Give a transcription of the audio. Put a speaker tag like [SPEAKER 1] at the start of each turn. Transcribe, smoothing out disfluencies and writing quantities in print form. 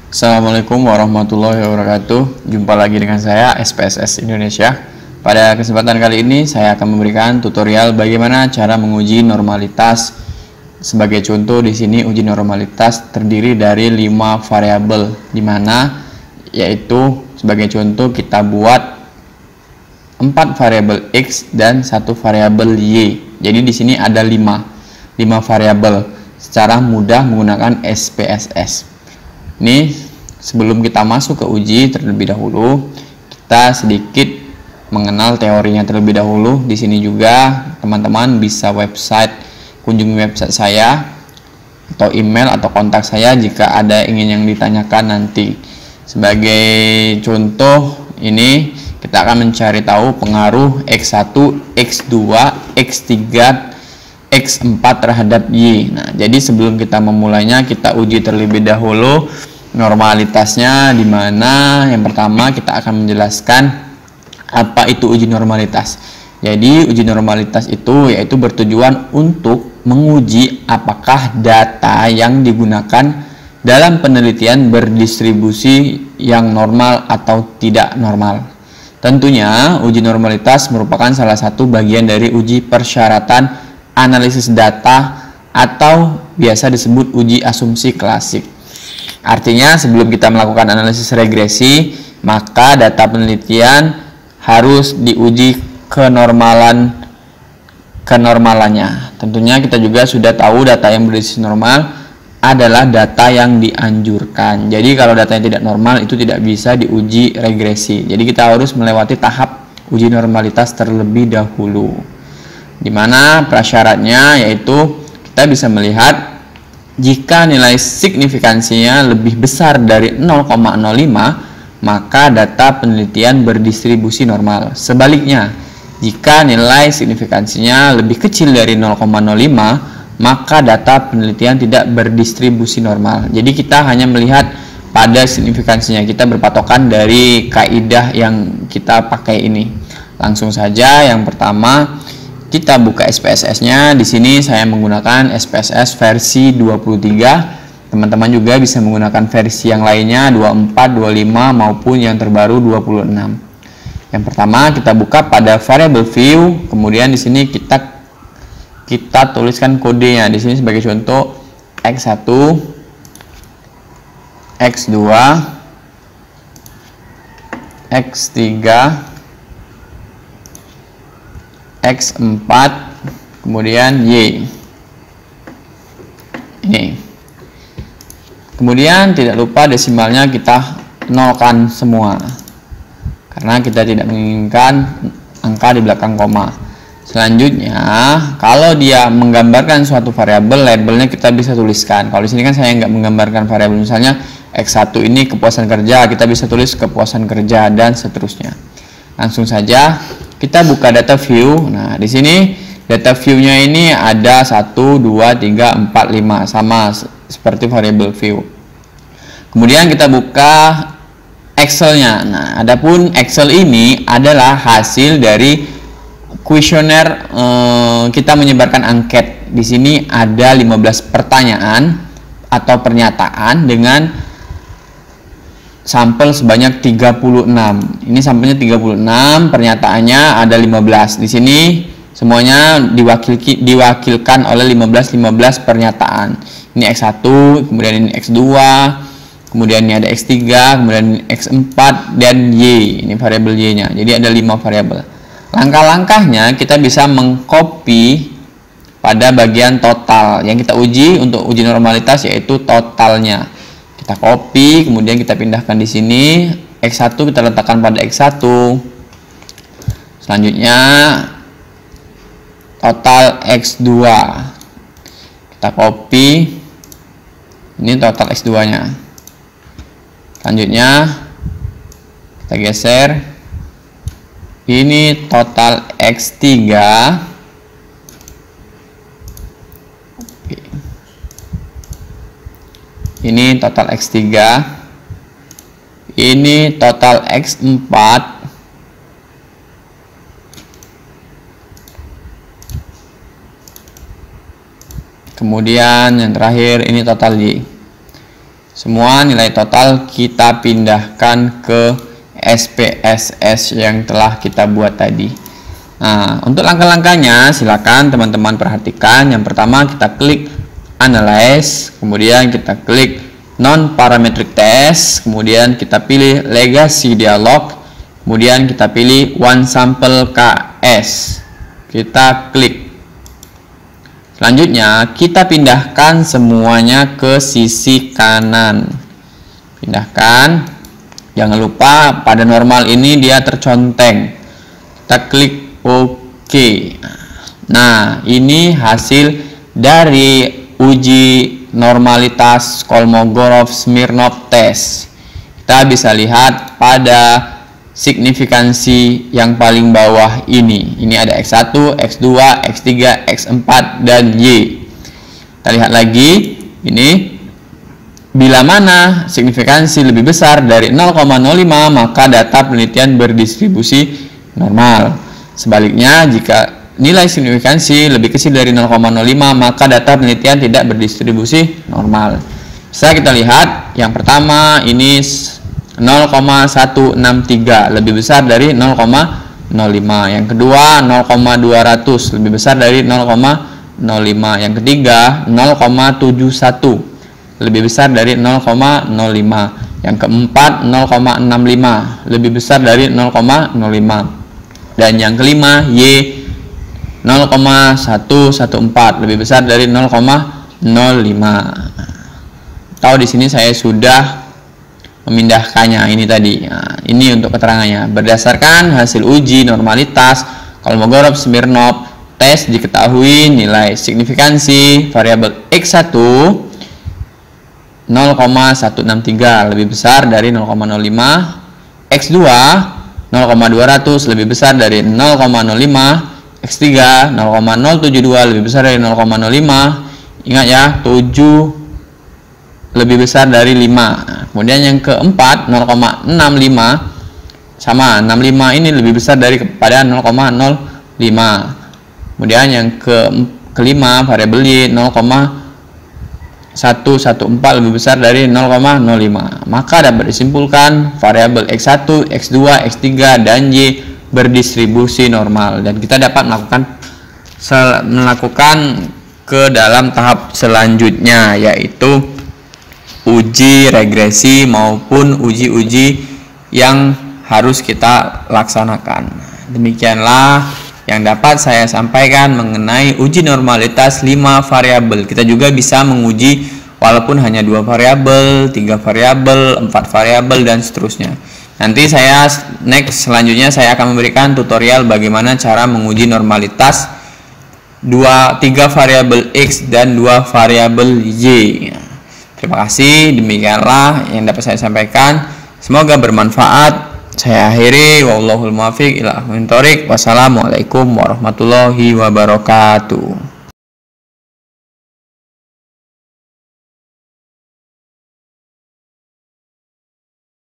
[SPEAKER 1] Assalamualaikum warahmatullahi wabarakatuh. Jumpa lagi dengan saya SPSS Indonesia. Pada kesempatan kali ini saya akan memberikan tutorial bagaimana cara menguji normalitas. Sebagai contoh di sini uji normalitas terdiri dari 5 variabel, di mana yaitu sebagai contoh kita buat 4 variabel X dan 1 variabel Y. Jadi di sini ada 5 variabel secara mudah menggunakan SPSS. Ini sebelum kita masuk ke uji terlebih dahulu, kita sedikit mengenal teorinya terlebih dahulu. Di sini juga teman-teman bisa kunjungi website saya atau email atau kontak saya jika ada ingin yang ditanyakan nanti. Sebagai contoh ini kita akan mencari tahu pengaruh X1, X2, X3, X4 terhadap Y. Nah, jadi sebelum kita memulainya, kita uji terlebih dahulu normalitasnya, di mana yang pertama kita akan menjelaskan apa itu uji normalitas. Jadi uji normalitas itu yaitu bertujuan untuk menguji apakah data yang digunakan dalam penelitian berdistribusi yang normal atau tidak normal. Tentunya uji normalitas merupakan salah satu bagian dari uji persyaratan analisis data atau biasa disebut uji asumsi klasik. Artinya sebelum kita melakukan analisis regresi, maka data penelitian harus diuji kenormalannya. Tentunya kita juga sudah tahu data yang berdistribusi normal adalah data yang dianjurkan. Jadi kalau datanya tidak normal itu tidak bisa diuji regresi. Jadi kita harus melewati tahap uji normalitas terlebih dahulu, di mana prasyaratnya yaitu kita bisa melihat jika nilai signifikansinya lebih besar dari 0,05, maka data penelitian berdistribusi normal. Sebaliknya, jika nilai signifikansinya lebih kecil dari 0,05, maka data penelitian tidak berdistribusi normal. Jadi kita hanya melihat pada signifikansinya, kita berpatokan dari kaidah yang kita pakai ini. Langsung saja yang pertama kita buka SPSS-nya. Di sini saya menggunakan SPSS versi 23. Teman-teman juga bisa menggunakan versi yang lainnya 24, 25 maupun yang terbaru 26. Yang pertama kita buka pada variable view, kemudian di sini kita tuliskan kodenya. Di sini sebagai contoh X1, X2, X3, X4, kemudian Y. Ini. Kemudian tidak lupa desimalnya kita nolkan semua, karena kita tidak menginginkan angka di belakang koma. Selanjutnya, kalau dia menggambarkan suatu variabel, labelnya kita bisa tuliskan. Kalau di sini kan saya nggak menggambarkan variabel, misalnya X1 ini kepuasan kerja, kita bisa tulis kepuasan kerja dan seterusnya. Langsung saja kita buka data view. Nah, di sini data view-nya ini ada 1, 2, 3, 4, 5, sama seperti variable view. Kemudian kita buka Excel-nya. Nah, adapun Excel ini adalah hasil dari kuesioner, kita menyebarkan angket. Di sini ada 15 pertanyaan atau pernyataan dengan sampel sebanyak 36. Ini sampelnya 36, pernyataannya ada 15. Di sini semuanya diwakilkan oleh 15 pernyataan. Ini X1, kemudian ini X2, kemudian ini ada X3, kemudian ini X4 dan Y. Ini variabel Y-nya. Jadi ada 5 variabel. Langkah-langkahnya kita bisa mengcopy pada bagian total. Yang kita uji untuk uji normalitas yaitu totalnya. Kita copy, kemudian kita pindahkan di sini. X1 kita letakkan pada X1. Selanjutnya total X2. Kita copy. Ini total X2-nya. Selanjutnya kita geser. Ini total X3. Ini total X3. Ini total X4. Kemudian yang terakhir ini total Y. Semua nilai total kita pindahkan ke SPSS yang telah kita buat tadi. Nah, untuk langkah-langkahnya silakan teman-teman perhatikan. Yang pertama kita klik Analyze, kemudian kita klik Non-Parametric Test, kemudian kita pilih Legacy Dialog, kemudian kita pilih One Sample KS. Kita klik. Selanjutnya kita pindahkan semuanya ke sisi kanan. Pindahkan. Jangan lupa pada normal ini dia terconteng. Kita klik OK. Nah, ini hasil dari uji normalitas Kolmogorov-Smirnov test. Kita bisa lihat pada signifikansi yang paling bawah ini. Ini ada X1, X2, X3, X4, dan Y. Kita lihat lagi. Ini bila mana signifikansi lebih besar dari 0,05 maka data penelitian berdistribusi normal. Sebaliknya, jika nilai signifikansi lebih kecil dari 0,05 maka data penelitian tidak berdistribusi normal. Bisa kita lihat yang pertama ini 0,163 lebih besar dari 0,05. Yang kedua 0,200 lebih besar dari 0,05. Yang ketiga 0,71 lebih besar dari 0,05. Yang keempat 0,65 lebih besar dari 0,05. Dan yang kelima Y 0,114 lebih besar dari 0,05. Tahu di sini saya sudah memindahkannya ini tadi. Nah, ini untuk keterangannya. Berdasarkan hasil uji normalitas Kolmogorov-Smirnov tes diketahui nilai signifikansi variabel X1 0,163 lebih besar dari 0,05, X2 0,200 lebih besar dari 0,05, X3 0,072 lebih besar dari 0,05. Ingat ya, 7 lebih besar dari 5. Kemudian yang keempat 0,65 sama 65 ini lebih besar daripada 0,05. Kemudian yang kelima variabel Y 0,114 lebih besar dari 0,05. Maka dapat disimpulkan variabel X1, X2, X3 dan Y berdistribusi normal, dan kita dapat melakukan ke dalam tahap selanjutnya, yaitu uji regresi maupun uji-uji yang harus kita laksanakan. Demikianlah yang dapat saya sampaikan mengenai uji normalitas 5 variabel. Kita juga bisa menguji walaupun hanya 2 variabel, 3 variabel, 4 variabel dan seterusnya. Nanti selanjutnya saya akan memberikan tutorial bagaimana cara menguji normalitas 3 variabel X dan 2 variabel Y. Terima kasih, demikianlah yang dapat saya sampaikan. Semoga bermanfaat. Saya akhiri, wallahul muwaffiq ila aqwamit thoriq. Wassalamualaikum warahmatullahi wabarakatuh.